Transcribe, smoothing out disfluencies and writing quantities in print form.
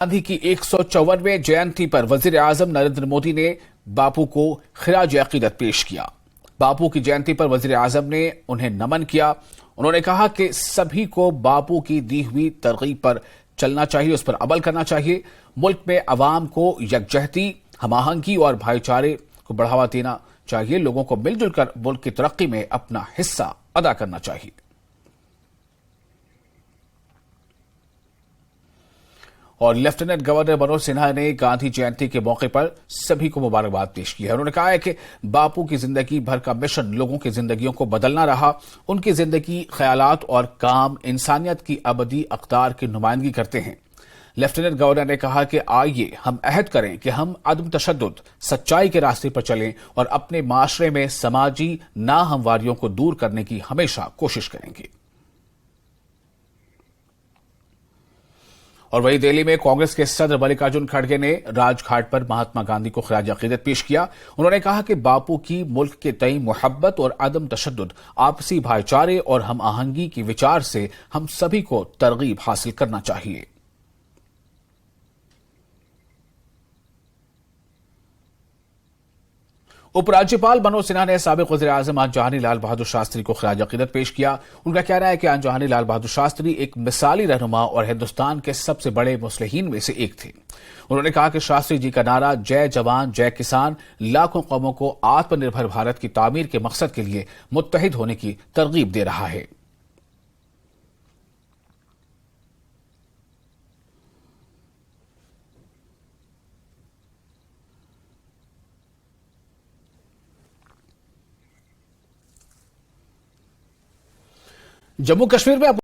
गांधी की 154वें जयंती पर वजीर आजम नरेंद्र मोदी ने बापू को खिराज अकीदत पेश किया। बापू की जयंती पर वजीर आजम ने उन्हें नमन किया। उन्होंने कहा कि सभी को बापू की दी हुई तरकीब पर चलना चाहिए, उस पर अमल करना चाहिए। मुल्क में अवाम को यकजहती, हमाहंगी और भाईचारे को बढ़ावा देना चाहिए। लोगों को मिलजुल कर मुल्क की तरक्की में अपना हिस्सा अदा करना चाहिए। और लेफ्टिनेंट गवर्नर मनोज सिन्हा ने गांधी जयंती के मौके पर सभी को मुबारकबाद पेश की है। उन्होंने कहा है कि बापू की जिंदगी भर का मिशन लोगों की जिंदगियों को बदलना रहा। उनकी जिंदगी, ख्यालात और काम इंसानियत की अबदी अक़दार की नुमाइंदगी करते हैं। लेफ्टिनेंट गवर्नर ने कहा कि आइए हम अहद करें कि हम अदम तशद्दुद, सच्चाई के रास्ते पर चलें और अपने माशरे में समाजी नाहमवारियों को दूर करने की हमेशा कोशिश करेंगे। और वहीं दिल्ली में कांग्रेस के सदर मल्लिकार्जुन खड़गे ने राजघाट पर महात्मा गांधी को खिराज अकीदत पेश किया। उन्होंने कहा कि बापू की मुल्क के तई मोहब्बत और अदम तशद्दुद, आपसी भाईचारे और हम आहंगी के विचार से हम सभी को तरगीब हासिल करना चाहिए। उपराज्यपाल मनोज सिन्हा ने साबिक वज़ीर आज़म आनजहानी लाल बहादुर शास्त्री को खिराज अकीदत पेश किया। उनका कहना है कि आनजहानी लाल बहादुर शास्त्री एक मिसाली रहनुमा और हिंदुस्तान के सबसे बड़े मुस्लिहीन में से एक थे। उन्होंने कहा कि शास्त्री जी का नारा जय जवान जय किसान लाखों कौमों को आत्मनिर्भर भारत की तामीर के मकसद के लिए मुत्तहिद होने की तरगीब दे रहा है। जम्मू कश्मीर में